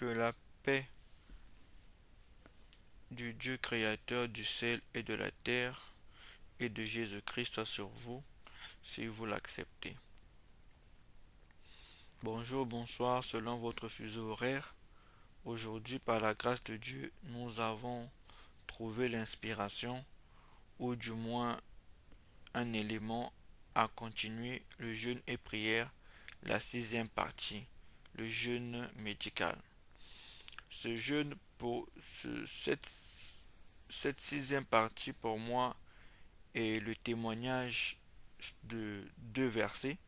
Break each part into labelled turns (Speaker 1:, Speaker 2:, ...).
Speaker 1: Que la paix du Dieu créateur du ciel et de la terre et de Jésus-Christ soit sur vous, si vous l'acceptez. Bonjour, bonsoir, selon votre fuseau horaire. Aujourd'hui, par la grâce de Dieu, nous avons trouvé l'inspiration, ou du moins un élément à continuer le jeûne et prière, la sixième partie, le jeûne médical. Ce jeûne pour cette sixième partie pour moi est le témoignage de deux versets.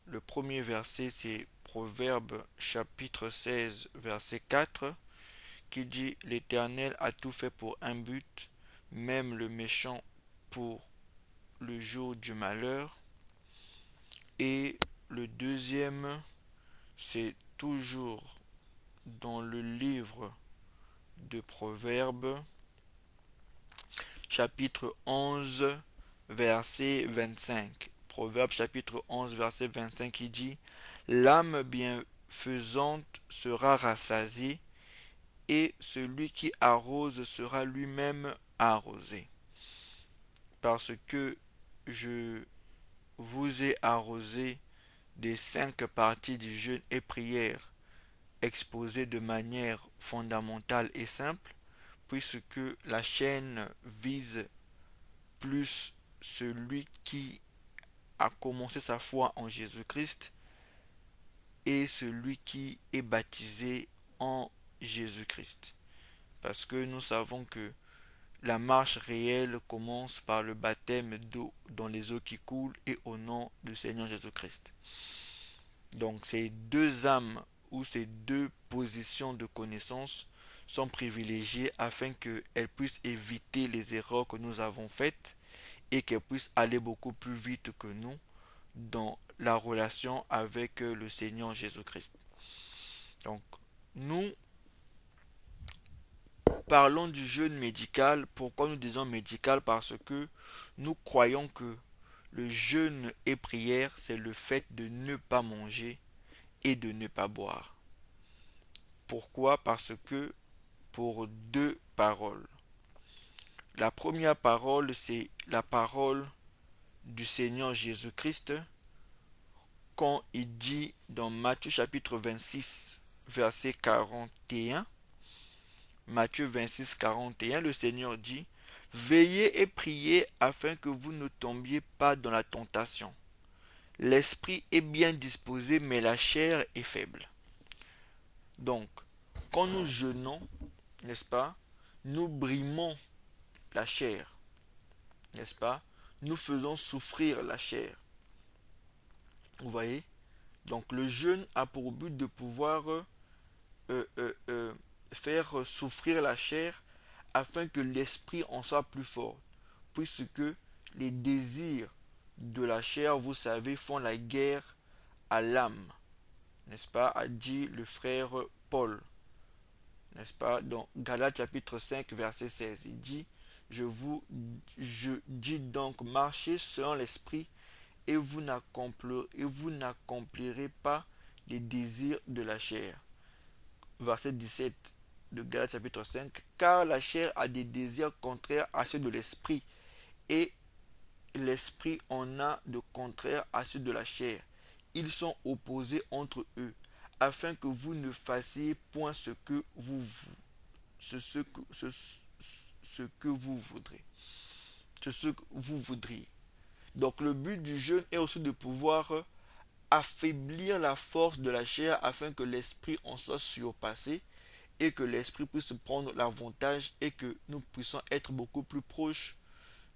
Speaker 1: Le premier verset c'est Proverbe chapitre 16 verset 4 qui dit l'Éternel a tout fait pour un but, même le méchant pour le jour du malheur. Et le deuxième c'est toujours dans le livre de Proverbes chapitre 11 verset 25. Proverbe chapitre 11 verset 25 qui dit l'âme bienfaisante sera rassasiée et celui qui arrose sera lui-même arrosé. Parce que je vous ai arrosé des 5 parties du jeûne et prière exposées de manière fondamentale et simple, puisque la chaîne vise plus celui qui a commencé sa foi en Jésus-Christ et celui qui est baptisé en Jésus-Christ. Parce que nous savons que la marche réelle commence par le baptême d'eau dans les eaux qui coulent et au nom du Seigneur Jésus-Christ. Donc ces deux âmes ou ces deux positions de connaissance sont privilégiées afin qu'elles puissent éviter les erreurs que nous avons faites et qu'elles puissent aller beaucoup plus vite que nous dans la relation avec le Seigneur Jésus-Christ. Donc, nous parlons du jeûne médical. Pourquoi nous disons médical? Parce que nous croyons que le jeûne et prière, c'est le fait de ne pas manger et de ne pas boire. Pourquoi? Parce que pour deux paroles. La première parole, c'est la parole du Seigneur Jésus-Christ quand il dit dans Matthieu chapitre 26, verset 41, Matthieu 26, 41, le Seigneur dit, veillez et priez afin que vous ne tombiez pas dans la tentation. L'esprit est bien disposé, mais la chair est faible. Donc, quand nous jeûnons, n'est-ce pas, nous brimons la chair, n'est-ce pas? Nous faisons souffrir la chair. Vous voyez? Donc le jeûne a pour but de pouvoir euh, euh, euh, faire souffrir la chair afin que l'esprit en soit plus fort. Puisque les désirs de la chair, vous savez, font la guerre à l'âme. N'est-ce pas? A dit le frère Paul. N'est-ce pas? Dans Galates chapitre 5 verset 16. Il dit, je dis donc, marchez selon l'esprit et vous n'accomplirez pas les désirs de la chair. Verset 17 de Galates chapitre 5. Car la chair a des désirs contraires à ceux de l'esprit et l'esprit en a de contraires à ceux de la chair. Ils sont opposés entre eux afin que vous ne fassiez point ce que vous voudrez. Ce que vous voudriez. Donc le but du jeûne est aussi de pouvoir affaiblir la force de la chair afin que l'esprit en soit surpassé et que l'esprit puisse prendre l'avantage et que nous puissions être beaucoup plus proches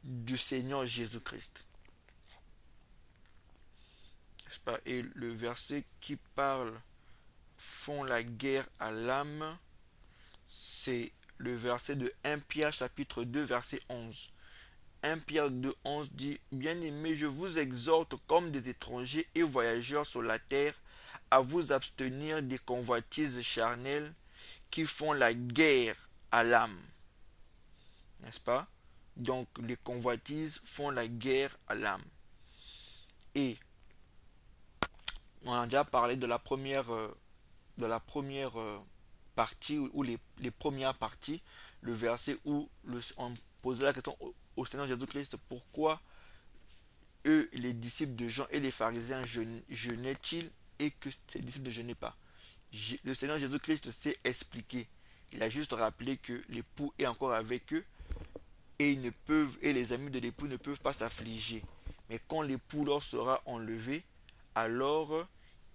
Speaker 1: du Seigneur Jésus-Christ. Et le verset qui parle font la guerre à l'âme, c'est le verset de 1 Pierre chapitre 2 verset 11. 1 Pierre 2, 11 dit, bien-aimés, je vous exhorte comme des étrangers et voyageurs sur la terre à vous abstenir des convoitises charnelles qui font la guerre à l'âme. N'est-ce pas? Donc les convoitises font la guerre à l'âme. Et on a déjà parlé de la première dans la première partie, ou les premières parties, le verset où on posait la question au Seigneur Jésus-Christ, pourquoi eux, les disciples de Jean et les pharisiens jeûnaient-ils et que ces disciples ne jeûnaient pas. Le Seigneur Jésus-Christ s'est expliqué. Il a juste rappelé que l'époux est encore avec eux et les amis de l'époux ne peuvent pas s'affliger. Mais quand l'époux leur sera enlevé, alors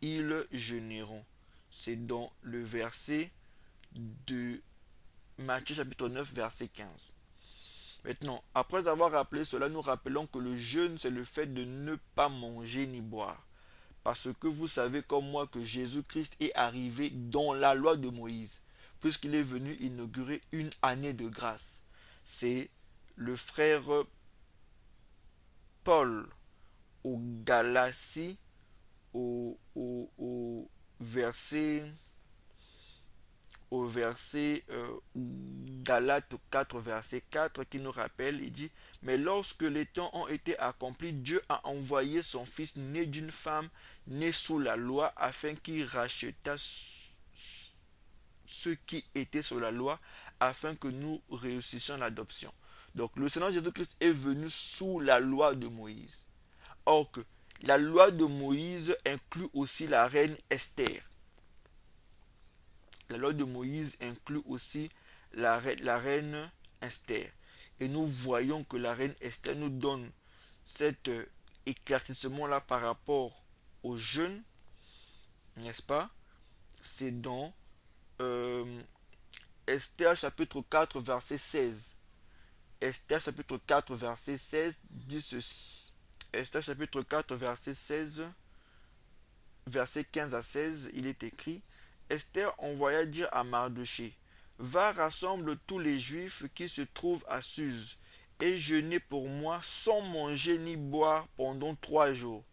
Speaker 1: ils jeûneront. C'est dans le verset de Matthieu chapitre 9, verset 15. Maintenant, après avoir rappelé cela, nous rappelons que le jeûne, c'est le fait de ne pas manger ni boire. Parce que vous savez comme moi que Jésus-Christ est arrivé dans la loi de Moïse, puisqu'il est venu inaugurer une année de grâce. C'est le frère Paul au Galatie, au verset Galates 4, verset 4, qui nous rappelle, il dit, mais lorsque les temps ont été accomplis, Dieu a envoyé son Fils né d'une femme, né sous la loi, afin qu'il rachetât ceux qui étaient sous la loi, afin que nous réussissions l'adoption. Donc le Seigneur Jésus-Christ est venu sous la loi de Moïse. Or que la loi de Moïse inclut aussi la reine Esther. La loi de Moïse inclut aussi la reine Esther. Et nous voyons que la reine Esther nous donne cet éclaircissement-là par rapport au jeûne, n'est-ce pas? C'est dans Esther chapitre 4, verset 16. Esther chapitre 4, verset 16 dit ceci. Esther chapitre 4, verset 16, verset 15 à 16, il est écrit, Esther envoya dire à Mardochée, va rassemble tous les Juifs qui se trouvent à Suse, et jeûnez pour moi sans manger ni boire pendant 3 jours,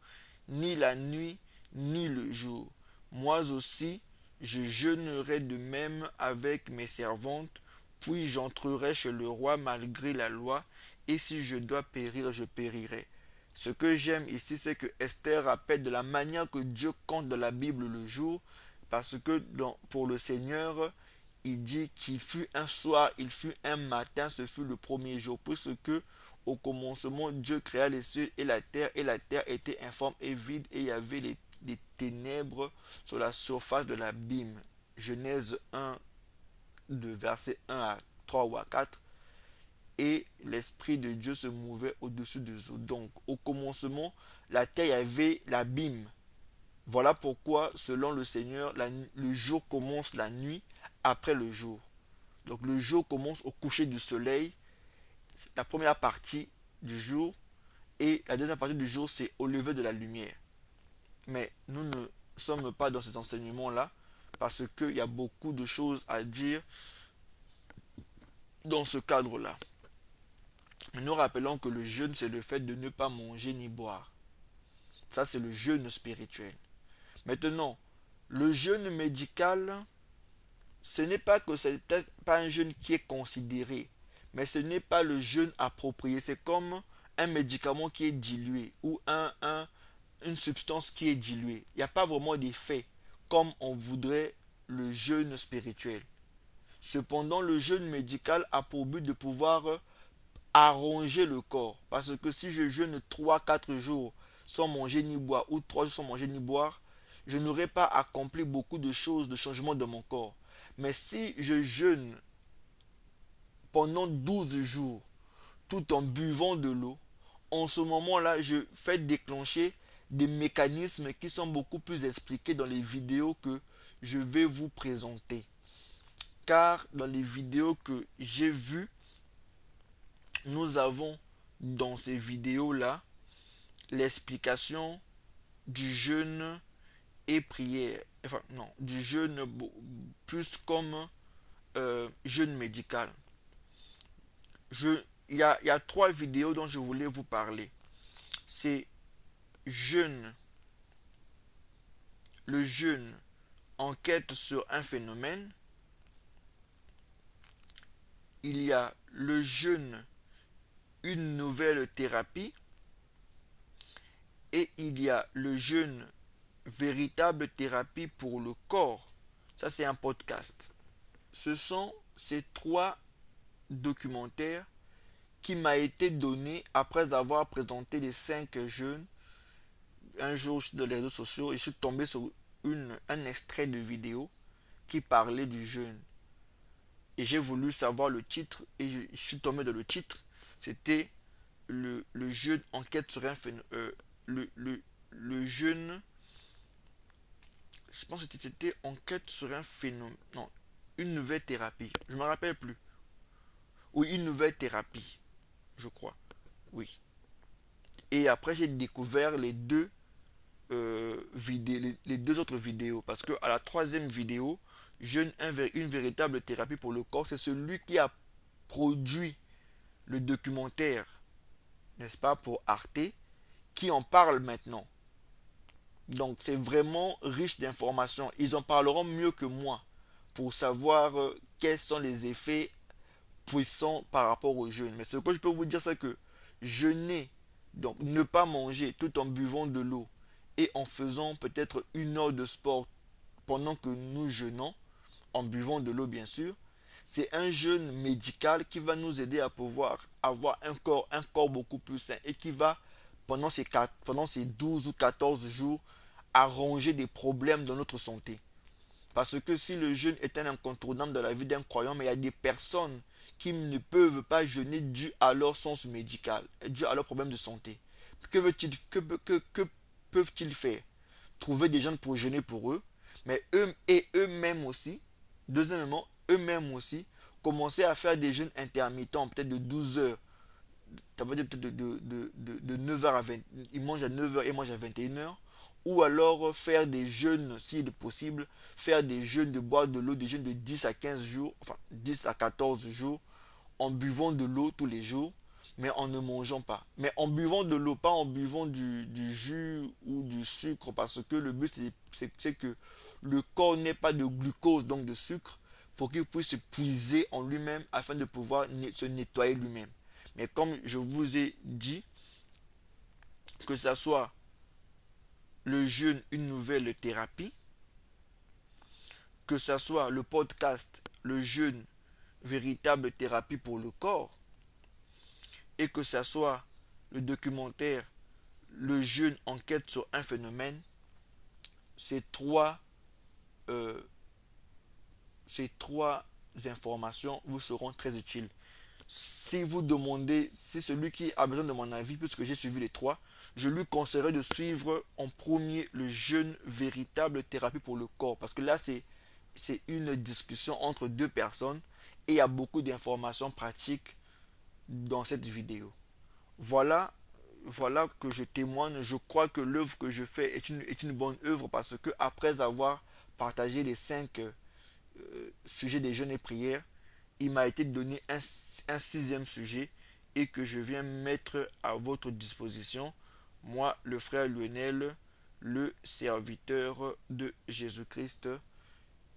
Speaker 1: ni la nuit, ni le jour. Moi aussi, je jeûnerai de même avec mes servantes, puis j'entrerai chez le roi malgré la loi, et si je dois périr, je périrai. Ce que j'aime ici, c'est que Esther rappelle de la manière que Dieu compte dans la Bible le jour, parce que pour le Seigneur, il dit qu'il fut un soir, il fut un matin, ce fut le premier jour, puisque au commencement, Dieu créa les cieux et la terre était informe et vide, et il y avait des ténèbres sur la surface de l'abîme. Genèse 1, de verset 1 à 3 ou à 4. Et l'Esprit de Dieu se mouvait au-dessus des eaux. Donc, au commencement, la terre, il y avait l'abîme. Voilà pourquoi, selon le Seigneur, le jour commence la nuit après le jour. Donc, le jour commence au coucher du soleil. C'est la première partie du jour. Et la deuxième partie du jour, c'est au lever de la lumière. Mais nous ne sommes pas dans ces enseignements-là, parce qu'il y a beaucoup de choses à dire dans ce cadre-là. Nous rappelons que le jeûne, c'est le fait de ne pas manger ni boire. Ça, c'est le jeûne spirituel. Maintenant, le jeûne médical, ce n'est pas que c'est peut-être pas un jeûne qui est considéré, mais ce n'est pas le jeûne approprié. C'est comme un médicament qui est dilué ou une substance qui est diluée. Il n'y a pas vraiment d'effet comme on voudrait le jeûne spirituel. Cependant, le jeûne médical a pour but de pouvoir arranger le corps. Parce que si je jeûne 3 4 jours sans manger ni boire, ou 3 jours sans manger ni boire, je n'aurai pas accompli beaucoup de choses, de changements dans mon corps. Mais si je jeûne pendant 12 jours, tout en buvant de l'eau, en ce moment-là, je fais déclencher des mécanismes qui sont beaucoup plus expliqués dans les vidéos que je vais vous présenter. Car dans les vidéos que j'ai vues, nous avons dans ces vidéos-là l'explication du jeûne et prière. Enfin, non, du jeûne plus comme jeûne médical. Il y a 3 vidéos dont je voulais vous parler. C'est jeûne, le jeûne enquête sur un phénomène. Il y a le jeûne, une nouvelle thérapie. Et il y a le jeûne, véritable thérapie pour le corps. Ça, c'est un podcast. Ce sont ces 3 documentaires qui m'a été donné après avoir présenté les 5 jeûnes. Un jour, je suis dans les réseaux sociaux et je suis tombé sur un extrait de vidéo qui parlait du jeûne. Et j'ai voulu savoir le titre et je suis tombé dans le titre. C'était le jeûne enquête sur un phénomène. Le jeûne, je pense que c'était enquête sur un phénomène. Non, une nouvelle thérapie. Je ne me rappelle plus. Oui, une nouvelle thérapie, je crois. Oui. Et après, j'ai découvert les deux autres vidéos. Parce que à la troisième vidéo, une véritable thérapie pour le corps, c'est celui qui a produit le documentaire, n'est-ce pas, pour Arte, qui en parle maintenant. Donc c'est vraiment riche d'informations. Ils en parleront mieux que moi pour savoir quels sont les effets puissants par rapport au jeûne. Mais ce que je peux vous dire, c'est que jeûner, donc ne pas manger tout en buvant de l'eau et en faisant peut-être 1 heure de sport pendant que nous jeûnons, en buvant de l'eau bien sûr, c'est un jeûne médical qui va nous aider à pouvoir avoir un corps beaucoup plus sain et qui va, pendant ces 12 ou 14 jours, arranger des problèmes dans notre santé. Parce que si le jeûne est un incontournable dans la vie d'un croyant, mais il y a des personnes qui ne peuvent pas jeûner dû à leur sens médical, dû à leurs problèmes de santé. Que peuvent-ils faire? Trouver des gens pour jeûner pour eux, mais eux-mêmes aussi, deuxièmement, eux-mêmes aussi, commencer à faire des jeûnes intermittents, peut-être de 12 heures. Ça veut dire peut-être de 9h à 20. Ils mangent à 9h et mangent à 21h. Ou alors faire des jeûnes, s'il est possible, faire des jeûnes de boire de l'eau, des jeûnes de 10 à 15 jours, enfin 10 à 14 jours, en buvant de l'eau tous les jours, mais en ne mangeant pas. Mais en buvant de l'eau, pas en buvant du jus ou du sucre, parce que le but, c'est que le corps n'ait pas de glucose, donc de sucre, pour qu'il puisse se puiser en lui-même afin de pouvoir se nettoyer lui-même. Mais comme je vous ai dit, que ça soit le jeûne, une nouvelle thérapie, que ça soit le podcast, le jeûne, véritable thérapie pour le corps, et que ça soit le documentaire, le jeûne, enquête sur un phénomène, ces euh, ces trois informations vous seront très utiles. Si vous demandez, si celui qui a besoin de mon avis, puisque j'ai suivi les 3, je lui conseillerais de suivre en premier le jeûne, véritable thérapie pour le corps. Parce que là, c'est une discussion entre 2 personnes et il y a beaucoup d'informations pratiques dans cette vidéo. Voilà, voilà que je témoigne. Je crois que l'œuvre que je fais est une bonne œuvre parce que après avoir partagé les 5 sujets des jeûnes et prières, il m'a été donné un 6e sujet et que je viens mettre à votre disposition. Moi, le frère Lionel, le serviteur de Jésus-Christ.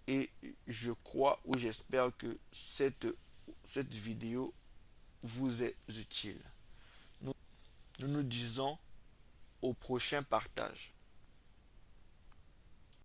Speaker 1: Et je crois ou j'espère que cette vidéo vous est utile. Nous nous disons au prochain partage.